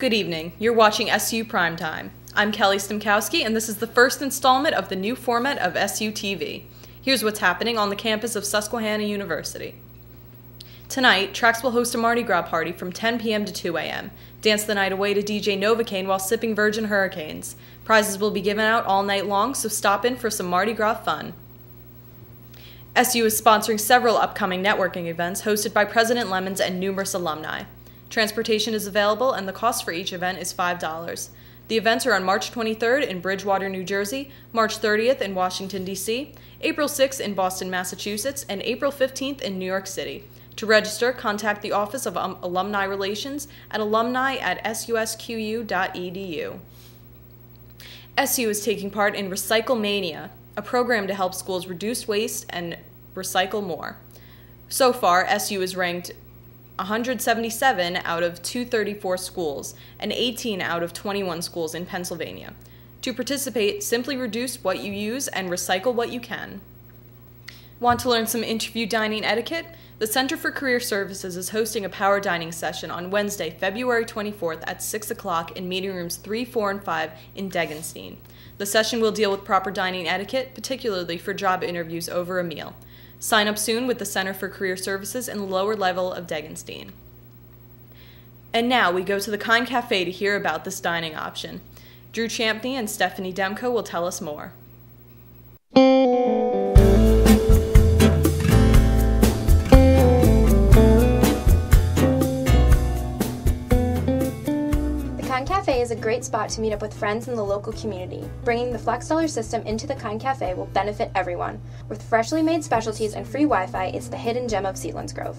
Good evening. You're watching SU Primetime. I'm Kelly Stemkowski, and this is the first installment of the new format of SU TV. Here's what's happening on the campus of Susquehanna University. Tonight, Trax will host a Mardi Gras party from 10 p.m. to 2 a.m. Dance the night away to DJ Novocaine while sipping Virgin Hurricanes. Prizes will be given out all night long, so stop in for some Mardi Gras fun. SU is sponsoring several upcoming networking events hosted by President Lemons and numerous alumni. Transportation is available, and the cost for each event is $5. The events are on March 23rd in Bridgewater, New Jersey, March 30th in Washington, D.C., April 6th in Boston, Massachusetts, and April 15th in New York City. To register, contact the Office of Alumni Relations at alumni@susqu.edu. SU is taking part in Recycle Mania, a program to help schools reduce waste and recycle more. So far, SU is ranked 177 out of 234 schools and 18 out of 21 schools in Pennsylvania. To participate, simply reduce what you use and recycle what you can. Want to learn some interview dining etiquette? The Center for Career Services is hosting a power dining session on Wednesday, February 24th at 6 o'clock in meeting rooms 3, 4, and 5 in Degenstein. The session will deal with proper dining etiquette, particularly for job interviews over a meal. Sign up soon with the Center for Career Services in the lower level of Degenstein. And now we go to the Kind Cafe to hear about this dining option. Drew Champney and Stephanie Demko will tell us more. The Kind Cafe is a great spot to meet up with friends in the local community. Bringing the Flex Dollar system into the Kind Cafe will benefit everyone. With freshly made specialties and free Wi-Fi, it's the hidden gem of Selinsgrove.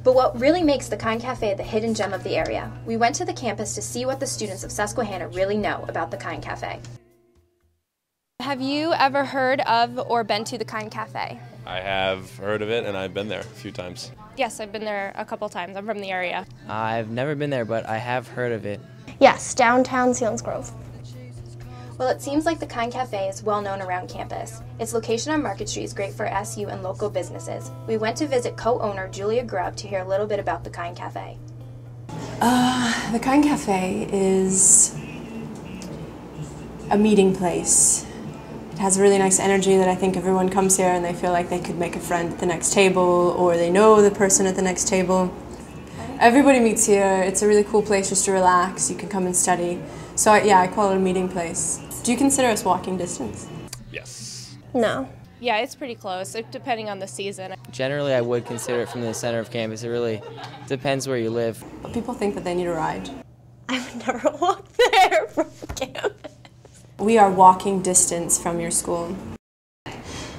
But what really makes the Kind Cafe the hidden gem of the area? We went to the campus to see what the students of Susquehanna really know about the Kind Cafe. Have you ever heard of or been to the Kind Cafe? I have heard of it, and I've been there a few times. Yes, I've been there a couple times. I'm from the area. I've never been there, but I have heard of it. Yes, downtown Selinsgrove. Well, it seems like the Kind Cafe is well known around campus. Its location on Market Street is great for SU and local businesses. We went to visit co-owner Julia Grubb to hear a little bit about the Kind Cafe. The Kind Cafe is a meeting place. It has a really nice energy that I think everyone comes here and they feel like they could make a friend at the next table, or they know the person at the next table. Everybody meets here. It's a really cool place just to relax. You can come and study. So I call it a meeting place. Do you consider us walking distance? Yes. No. Yeah, it's pretty close, depending on the season. Generally, I would consider it from the center of campus. It really depends where you live. But people think that they need a ride. I would never walk there from campus. We are walking distance from your school.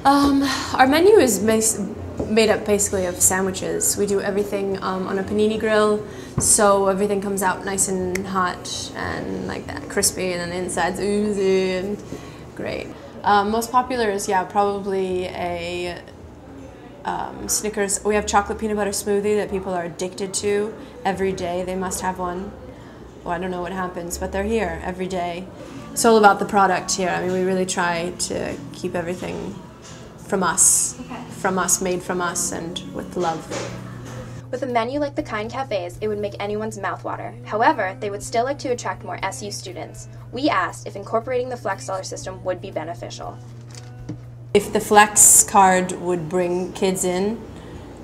Our menu is made up basically of sandwiches. We do everything on a panini grill, so everything comes out nice and hot and like that, crispy, and then the inside's oozy and great. Most popular is, probably a Snickers. We have chocolate peanut butter smoothie that people are addicted to every day. They must have one. Well, I don't know what happens, but they're here every day. It's all about the product here. I mean, we really try to keep everything from us, made from us, and with love. With a menu like the Kind Cafe's, it would make anyone's mouth water. However, they would still like to attract more SU students. We asked if incorporating the Flex Dollar system would be beneficial. If the Flex card would bring kids in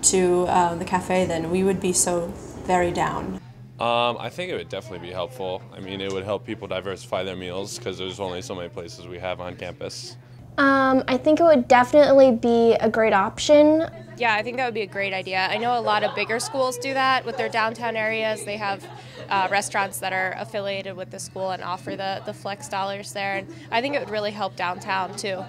to the cafe, then we would be so very down. I think it would definitely be helpful. I mean, it would help people diversify their meals because there's only so many places we have on campus. I think it would definitely be a great option. Yeah, I think that would be a great idea. I know a lot of bigger schools do that with their downtown areas. They have restaurants that are affiliated with the school and offer the Flex Dollars there. And I think it would really help downtown, too.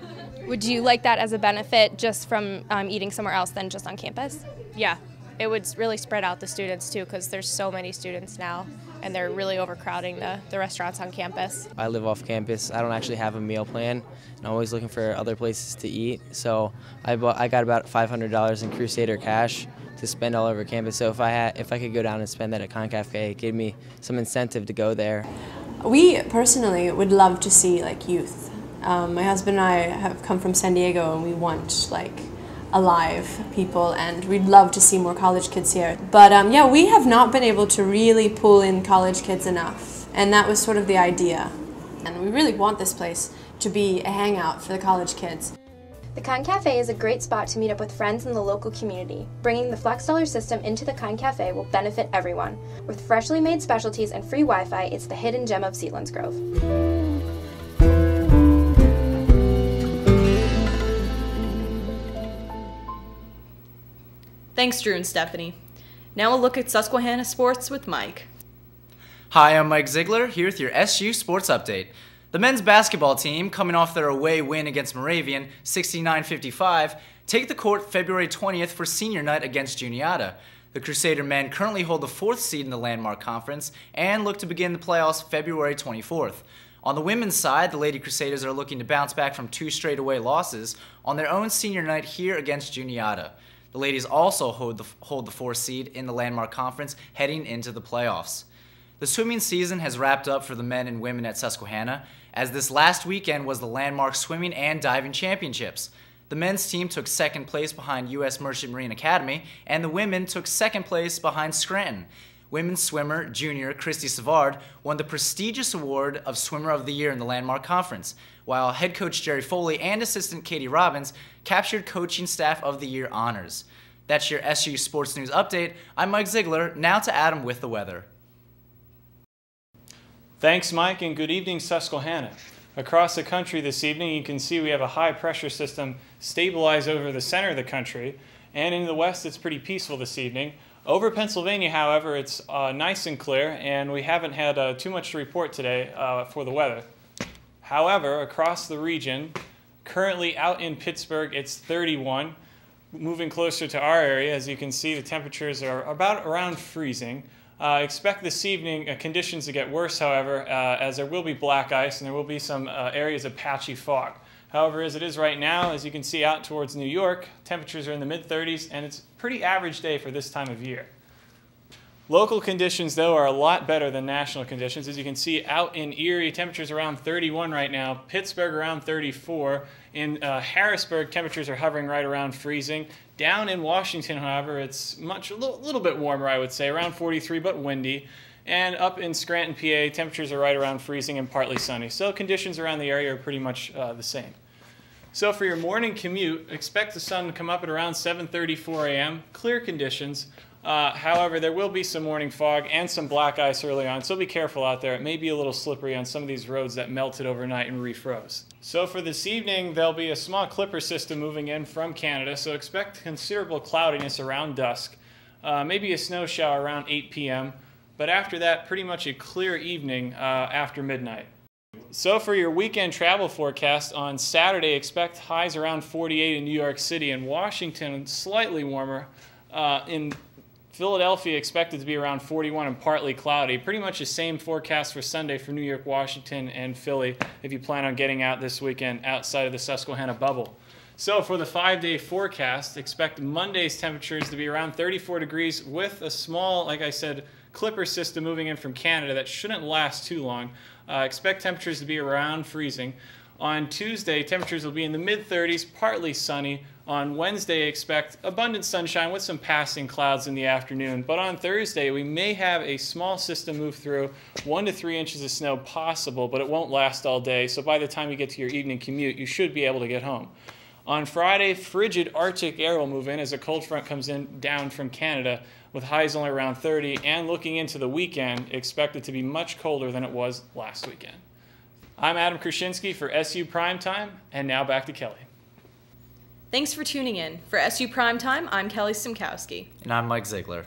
Would you like that as a benefit just from eating somewhere else than just on campus? Yeah, it would really spread out the students, too, because there's so many students now, and they're really overcrowding the restaurants on campus. I live off campus. I don't actually have a meal plan. I'm always looking for other places to eat. So I got about $500 in Crusader cash to spend all over campus. So if I could go down and spend that at Kind Cafe, it gave me some incentive to go there. We personally would love to see like youth. My husband and I have come from San Diego, and we want like alive people, and we'd love to see more college kids here. But yeah, we have not been able to really pull in college kids enough, and that was sort of the idea. And we really want this place to be a hangout for the college kids. The Kind Cafe is a great spot to meet up with friends in the local community. Bringing the Flex Dollar system into the Kind Cafe will benefit everyone. With freshly made specialties and free Wi-Fi, it's the hidden gem of Sealands Grove. Thanks, Drew and Stephanie. Now we'll look at Susquehanna sports with Mike. Hi, I'm Mike Ziegler, here with your SU Sports Update. The men's basketball team, coming off their away win against Moravian, 69-55, take the court February 20th for senior night against Juniata. The Crusader men currently hold the 4th seed in the Landmark Conference and look to begin the playoffs February 24th. On the women's side, the Lady Crusaders are looking to bounce back from 2 straight away losses on their own senior night here against Juniata. The ladies also hold the 4th seed in the Landmark Conference heading into the playoffs. The swimming season has wrapped up for the men and women at Susquehanna, as this last weekend was the Landmark Swimming and Diving Championships. The men's team took 2nd place behind U.S. Merchant Marine Academy, and the women took 2nd place behind Scranton. Women's swimmer, junior Christy Savard, won the prestigious award of Swimmer of the Year in the Landmark Conference, while head coach Jerry Foley and assistant Katie Robbins captured Coaching Staff of the Year honors. That's your SU Sports News Update. I'm Mike Ziegler. Now to Adam with the weather. Thanks, Mike, and good evening, Susquehanna. Across the country this evening, you can see we have a high-pressure system stabilized over the center of the country, and in the west, it's pretty peaceful this evening. Over Pennsylvania, however, it's nice and clear, and we haven't had too much to report today for the weather. However, across the region, currently out in Pittsburgh, it's 31. Moving closer to our area, as you can see, the temperatures are about around freezing. Expect this evening conditions to get worse, however, as there will be black ice and there will be some areas of patchy fog. However, as it is right now, as you can see out towards New York, temperatures are in the mid-30s, and it's a pretty average day for this time of year. Local conditions, though, are a lot better than national conditions. As you can see out in Erie, temperatures around 31 right now. Pittsburgh around 34. In Harrisburg, temperatures are hovering right around freezing. Down in Washington, however, it's a little bit warmer, I would say, around 43, but windy. And up in Scranton, PA, temperatures are right around freezing and partly sunny. So conditions around the area are pretty much the same. So for your morning commute, expect the sun to come up at around 7:34 a.m. Clear conditions. However, there will be some morning fog and some black ice early on, so be careful out there. It may be a little slippery on some of these roads that melted overnight and refroze. So for this evening, there'll be a small clipper system moving in from Canada, so expect considerable cloudiness around dusk, maybe a snow shower around 8 p.m., but after that, pretty much a clear evening after midnight. So for your weekend travel forecast, on Saturday, expect highs around 48 in New York City and Washington, slightly warmer. In Philadelphia, expected to be around 41 and partly cloudy. Pretty much the same forecast for Sunday for New York, Washington, and Philly if you plan on getting out this weekend outside of the Susquehanna bubble. So for the 5-day forecast, expect Monday's temperatures to be around 34 degrees with a small, like I said, clipper system moving in from Canada that shouldn't last too long. Expect temperatures to be around freezing. On Tuesday, temperatures will be in the mid-30s, partly sunny. On Wednesday, expect abundant sunshine with some passing clouds in the afternoon. But on Thursday, we may have a small system move through, 1 to 3 inches of snow possible, but it won't last all day. So by the time you get to your evening commute, you should be able to get home. On Friday, frigid Arctic air will move in as a cold front comes in down from Canada with highs only around 30. And looking into the weekend, expected to be much colder than it was last weekend. I'm Adam Krasinski for SU PrimeTime, and now back to Kelly. Thanks for tuning in. For SU Primetime, I'm Kelly Stimkowski. And I'm Mike Ziegler.